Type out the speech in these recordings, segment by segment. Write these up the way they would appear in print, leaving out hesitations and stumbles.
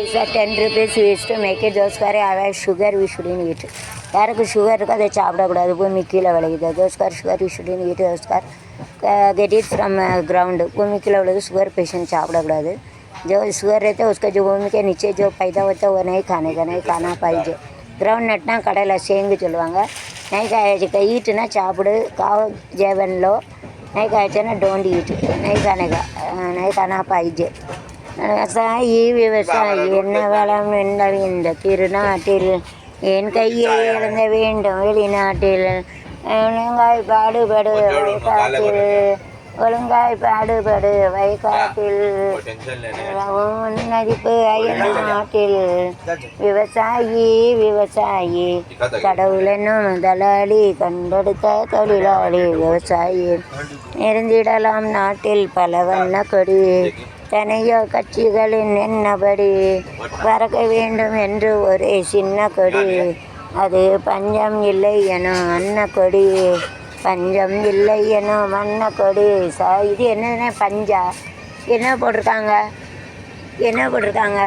It's a 10 rupees we used to make it. Those who have sugar, we shouldn't eat. யாருக்கு sugar இருக்கோ அதை சாப்பிடக்கூடாது. பூமி கீழே விளையுது. தோஸ்கார் சுகர் யூ ஷுடன் ஈட். தோஸ்கார் गेट इट फ्रॉम ग्राउंड. भूमि के लोग शुगर पेशेंट चावड़ा गुड़ाद जो शुगर रहता है उसका जो भूमि के नीचे जो पैदा होता है वो नहीं खाने का, नहीं खाना पाइजे. ग्राउंड नटना कड़ेला सेंग चलवांगा नहीं खाए ईटना चापड़ काव जेवन लो नहीं खाए ना डोंट ईट नहीं खाने का नहीं खाना पाइजे. ഈ വ്യവസായി എന്ന വളം എന്ന വീണ്ട തിരുനാട്ടിൽ എൻ കയ്യെ ഇളന്ന വീണ്ടും വെളിനാട്ടിൽ ஒழுங்காய் பாடுபடு வயக்காட்டில் ஒழுங்காய் பாடுபடு வயக்காட்டில் மதிப்பு அயல் நாட்டில் விவசாயி விவசாயி கடவுள் என்னும் தலாளி கண்டெடுத்த தொழிலாளி விவசாயி இருந்திடலாம் நாட்டில் பல வண்ண கொடி தனையோ கட்சிகளின் என்னபடி பறக்க வேண்டும் என்று ஒரே சின்ன கொடி அது பஞ்சம் இல்லை எனும் அன்ன கொடி பஞ்சம் இல்லை எனும் அன்ன கொடி. இது என்ன பஞ்சா என்ன போட்டிருக்காங்க என்ன போட்டிருக்காங்க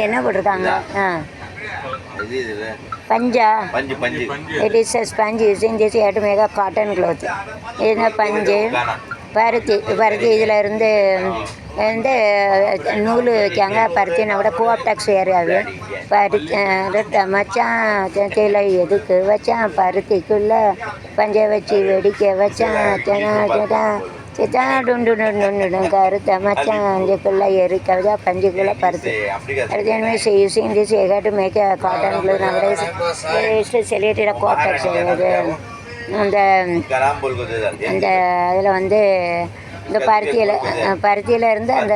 என்ன போட்டிருக்காங்க பஞ்சா. It is a sponge using this you have to make a cotton cloth. இது பஞ்சு பருத்தி பருத்தி இதில் இருந்து வந்து நூல் வைக்காங்க. பருத்தினா கூட கோஆப்டெக்ஸ் ஏரியாவு பருத்தி மச்சான் சிலை எதுக்கு வச்சான் பருத்திக்குள்ளே பஞ்சை வச்சு வெடிக்க வச்சான் சித்தா டுண்டு டுண்டு கருத்தை மச்சான் அஞ்சுக்குள்ளே எரிக்க வச்சா பஞ்சுக்குள்ளே பருத்தி பருத்தி so using this you have to make a cotton cloth. Nowadays செலியேட்டட் கோஆப்டெக்ஸ் இது அந்த அந்த அதில் வந்து இந்த பருத்தியில் இருந்து அந்த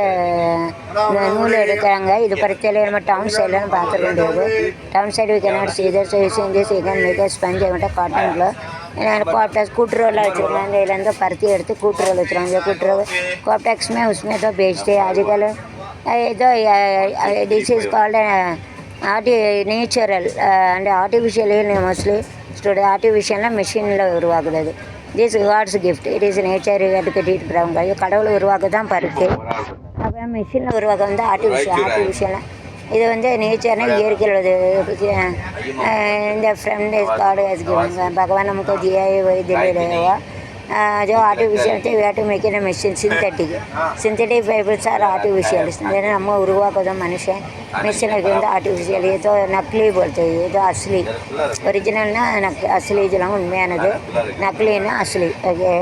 நூல் எடுக்கிறாங்க. இது பருத்தியில் நம்ம டவுன் சைட்லாம் பார்த்துக்க முடியாது. Down side we cannot see that. So using this you can make a sponge மட்டும் காட்டனில் கோஆப்டெக்ஸ் கூட்டுறவில் வச்சுருக்காங்க. இதுலேருந்து பருத்தி எடுத்து கூட்டுறவில் வச்சுருவாங்க. கூட்டுறவு कोऑप्टेक्स में उसमें तो बेचते हैं आजकल. तो this is called natural and artificial mostly student ஆர்டிஃபிஷியல்னால் மிஷினில் உருவாக்குறது. This God's gift. It is nature கட்டிட்டுருக்குறாங்க. கடவுள் உருவாக்க தான் பருத்தி. அப்புறம் மிஷினில் உருவாக்க வந்து ஆர்டிஃபிஷியலாக இது வந்து நேச்சர்னால் இயற்கையில் உள்ளது. இந்த friend is God has given भगवान हमको दिया है वही दिले हुआ जो आर्टिफिशियल थे we have to make it a machine synthetic fibres are artificial. நம்ம உருவாக்குறதும் மனுஷன் மிஷினுக்கு வந்து ஆர்டிஃபிஷியல். ஏதோ நக்லி போல்ते ஏதோ அஸ்லி. ஒரிஜினல்னா அஸ்லி இதெல்லாம் உண்மையானது, நக்லின்னா அஸ்லி. Okay.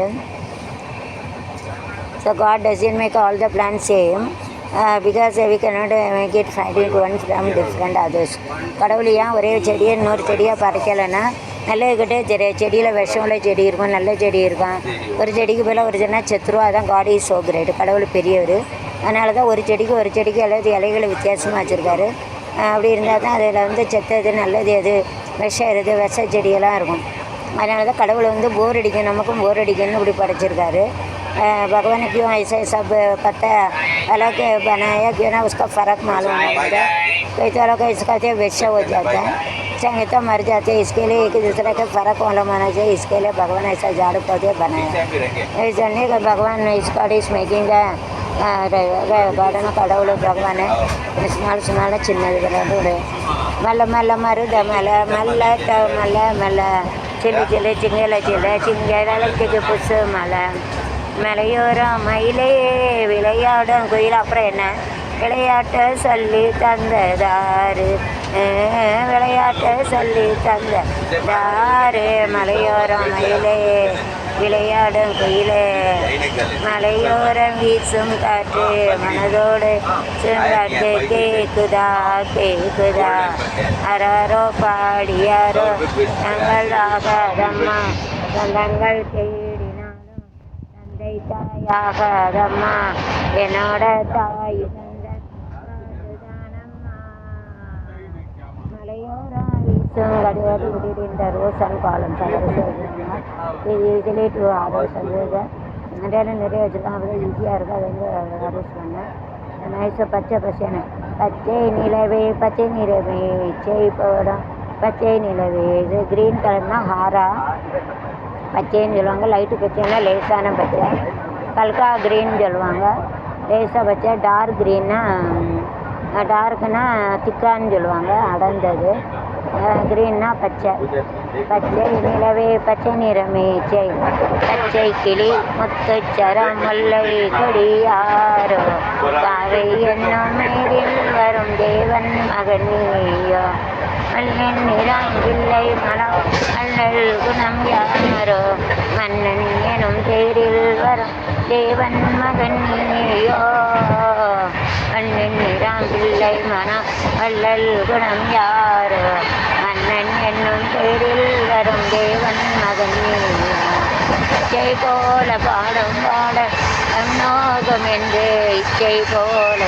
So God doesn't make all the plant same because we cannot make it find one from different others. கடவுள் ஏன் ஒரே செடியை இன்னொரு செடியாக பறிக்கலைன்னா நல்லதுக்கிட்டே செடியில் விஷம் உள்ள செடி இருக்கும், நல்ல செடி இருக்கும். ஒரு செடிக்கு போல ஒரு செடினா செத்துருவா. அதான் காட் இஸ் ஸோ கிரேட். கடவுள் பெரியவர். அதனால தான் ஒரு செடிக்கு அல்லது இலைகளை வித்தியாசமாக வச்சுருக்காரு. அப்படி இருந்தால் தான் அதில் வந்து செத்தது நல்லது எது விஷம் எது விஷ செடியெல்லாம் இருக்கும். அதனால தான் கடவுளை வந்து போர் அடிக்கும், நமக்கும் போர் அடிக்கும்னு இப்படி படைச்சிருக்காரு. भगवान ने क्यों ऐसे सब पता अलग बनाया क्यों ना उसका फ़र्क मालूम नहीं होता. कई तरह का इसका वैसा हो जाता है, संगीता मर जाते हैं. इसके लिए एक दूसरे का फ़र्क मालूम होना चाहिए. इसके लिए भगवान ऐसा झाड़ पौधे बनाया. इस जन्ने का भगवान इस गॉड इस मेकिंग गार्डन கடவுள் பகவான் ஸ்மால் சின்னது கிடையாது. மல்ல மல்ல மருத மல்ல மல்ல மல்ல மல்ல சில்லு சில்லு சிங்கல சிங்கலுக்கு புசு மலை மலையோரம் மயிலே விளையாடும் குயில். அப்புறம் என்ன விளையாட்ட சொல்லி தந்ததாரு விளையாட்ட சொல்லி தந்ததாரு மலையோரம் மயிலே விளையாடும் குயிலே மலையோரம் வீசும் காற்று மனதோடு காற்று கேக்குதா கேக்குதா அராரோ பாடியாரோ தங்கள் ஆகாதம்மா தங்கள் தேடினாலும் தந்தை தாயாகாதம்மா என்னோட தாய் மலையோரம் வீசும் கடுவாடி விடுகின்ற ரோசன் காலம் தவறு இது ஈஸிலி டூ ஆர்டர்ஸ் வந்து நிறைய வச்சுருக்காங்க. அப்போ ஈஸியாக இருக்கும். அது வந்து ஆர்டர்ஸ் பண்ணேன். நைஸாக பச்சை பசேன்னு பச்சை நிலவே இச்சை போடும் பச்சை நிலவே. இது க்ரீன் கலர்னா ஹாரா பச்சைன்னு சொல்லுவாங்க. லைட்டு பச்சைன்னா லேசான பச்சை. கல்கா க்ரீன்னு சொல்லுவாங்க. லேசாக பச்சை. டார்க் க்ரீன்னா டார்க்குன்னா திக்கான்னு சொல்லுவாங்க, அடர்ந்தது. க்ரீன்னா பச்சை. பச்சை நிலவே பச்சை நிறமேச்சை, பச்சை கிளி முத்துச்சரம் முல்லை கொடியாரோ, பாவை என்னும் மேரில் வரும் தேவன் மகனியோ, மன்னன் நிறாங்கில்லை மனம் மன்னல் குணம் யாரோ, மன்னன் எனும் தேரில் வரும் தேவன் மகனியோ, மன்னன் நிறாங்கில்லை மனம் வள்ளல் குணம் யாரோ, மன்னன் என்னும் தேரில் வரும் தேவன் மகனியோ. இச்சை போல பாடும் பாட நோகம் என்று இச்சை போல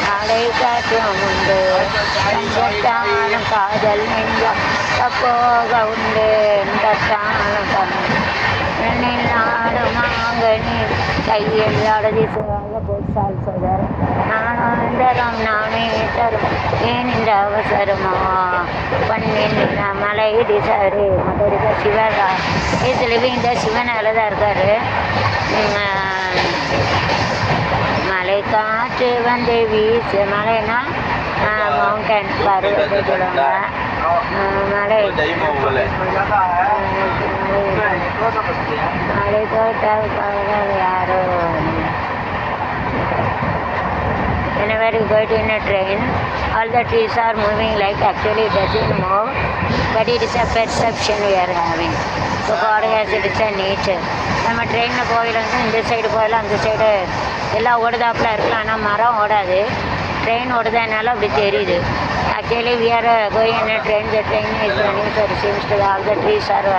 நாளை காற்றும் உண்டு, தங்கத்தானும் காதல் நெஞ்சம் தப்போக உண்டு, தத்தானும் கண்ணில் நாடும் மாங்கனி கையில் அடதி போச்சால் சொதர் நானாந்தரம் நானே தரும் ஏன் இந்த அவசரமோ, பண்ணின் மலை டிசாரு மதுரிக சிவரா இஸ் லிவிங் த சிவனால தான் இருக்காரு. மலை காற்று வந்து வீசு, மலைனா மவுண்டன் பருவத்தை சொல்லுவாங்க. மலை மலை தோட்டம் யாரோ. Whenever you go in a train, all the trees are moving like actually it doesn't move, but it is a perception we are having. So God has it is a nature. நம்ம ட்ரெயினில் போயில வந்து இந்த side போயிடலாம், அந்த side எல்லாம் ஓடுதாப்பில் இருக்கலாம், ஆனால் மரம் ஓடாது. ட்ரெயின் ஓடுதனால அப்படி தெரியுது. Actually we are going in a train, the train is running, so it seems to all the trees are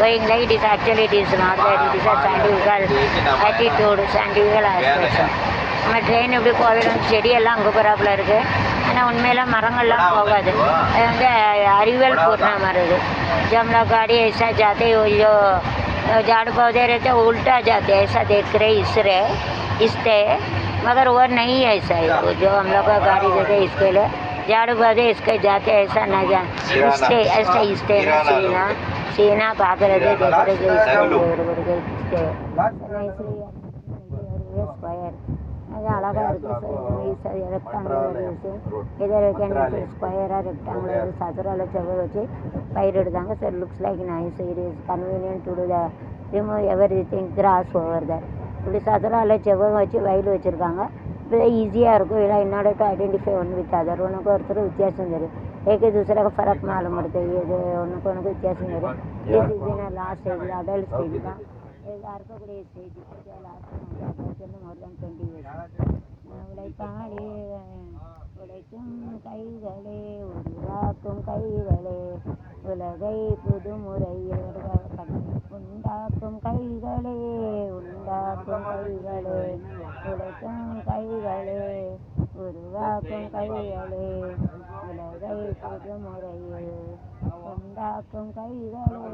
going like it is. Actually it is not that, it is a scientific attitude, scientific aspect. நம்ம train எப்படி போயிடும், செடியெல்லாம் அங்கே போகிறாப்புல இருக்குது, ஆனால் உண்மையில் மரங்கள்லாம் போகாது. அது வந்து அறிவியல் பூர்ண மாதிரி இருக்குது. जब लोग गाड़ी ऐसा जाते हो जो झाड़ पौधे रहते उल्टा जाते ऐसा देख रहे इससे, मगर वो नहीं है ऐसा है। वो जो हम लोग का गाड़ी देते इसके लिए झाड़ू पौधे इसके जाते ऐसा ना जा इससे ऐसा इससे ना सीना सीना भाग रहे थे देख रहे थे इससे स्क्वायर அழகாக இருக்குது. ரெக்டாங்குலர் யூஸு இதை ஸ்கொயராக ரெக்டாங்குலர் சதுரால செவ்வல் வச்சு பயிரிடுதாங்க. Sir looks like nice, it is convenient to to the remove everything grass over that. இப்படி சதுரால செவ்வல் வச்சு வயல் வச்சுருக்காங்க. இப்போ ஈஸியாக இருக்கும். இல்லை என்னோட to identify one with other, உனக்கு ஒருத்தர் வித்தியாசம் தெரியும். एक दूसरे का फ़र्क मालूम पड़ता है. ये उनको व्यत्यास नहीं है. ये season last stage adult stage का आर्कूड़े stage last more than 20 years. உழைப்பாளே உழைக்கும் கைகளே உருவாக்கும் கைகளே உலகை புதுமுறையில் உண்டாக்கும் கைகளே உண்டாக்கும் கைகளே உழைக்கும் கைகளே உருவாக்கும் கைகளே உலகை புதுமுறையில் உண்டாக்கும் கைகளே.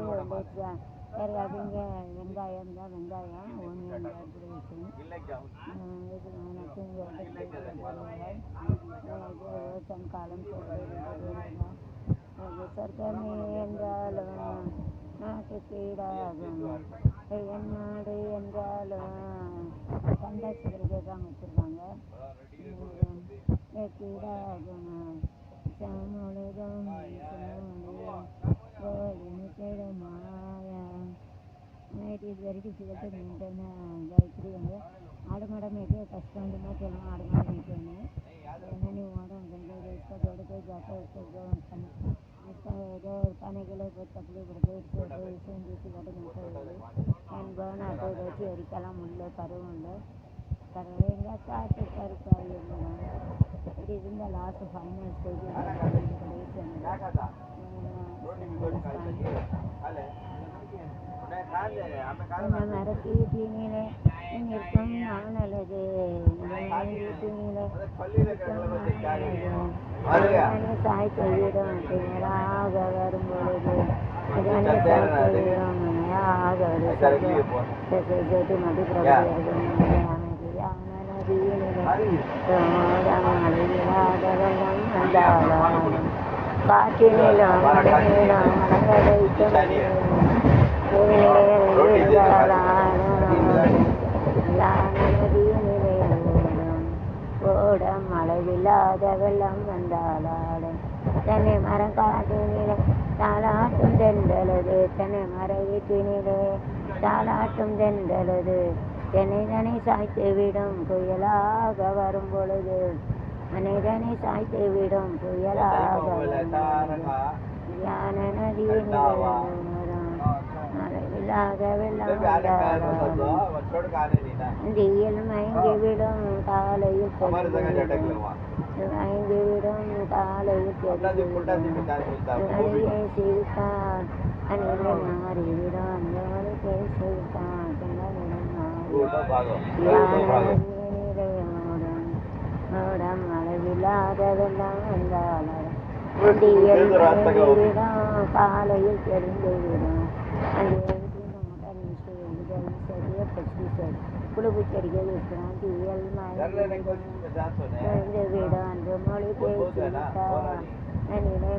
எல்லாத்தையும் வெங்காயம் தான், வெங்காயம் ஓனியன் காலம் சொர்க்கமே என்றாலும் நாட்டு கீடாகும் என் நாடு என்றாலும் கண்டாட்சிகள் கேட்காம வச்சுருக்காங்க. கீடாகும் சமுழுதும் it is very difficult to maintain Gayatri and आड़ माड़ मेके कष्ट ना चलो आड़ माड़ मेके नहीं वाड़ा इसका जोड़ के जाता है इसका जो खाने के लिए बहुत तकलीफ पड़ती है. इससे जैसी गाड़ी मिलता है एंड बर्न आते रहती है अरिकला मुल्ले करेंगे स्टार्ट कर it is in the last final stage மரத்தி தீனிலே நிற்கும் நானலது சாய்த்து விடும் நேராக வரும் பொழுது மனையாக வருது மதிப்பிரபு காற்றினிலும் ஓடம் அளவில்லாத வெள்ளம் வந்தாளாடும் தென்னை மரம் காட்டினிலே தாளாட்டும் தென்றலது தென்னை மர வீட்டினிலே தாளாட்டும் தென்றலது தென்னை சாய்த்து விடும் புயலாக வரும் பொழுது மனிதனை சாய்த்து விடும் புயலாக யான நதியின் அளவில்லாத வெள்ளம் தீயில் மயங்கிவிடும் காலையில் மயங்கிவிடும் காலையில் அடியை சிரித்தான் அணிலை மாறிவிடும் அந்தவளை பேசிவிட்டான் ஓடம் அளவில்லாத வெள்ளம் வந்தாலும் முடியில் மயங்கிவிடும் காலையில் தெரிந்துவிடும் அந்த சரிய பற்றி குழுப்பு செடிகள் இருக்கிறான் மயந்து விடும் அன்று மொழி பேசிவிட்டான் நிலை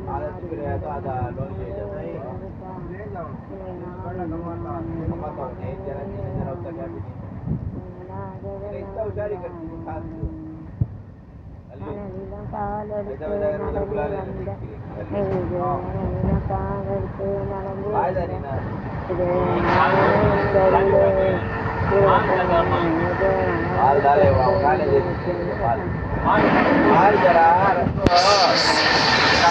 நனவிலும் காலெடுத்து நடந்து வந்த நனவிலும் காலெடுத்து நடந்து இது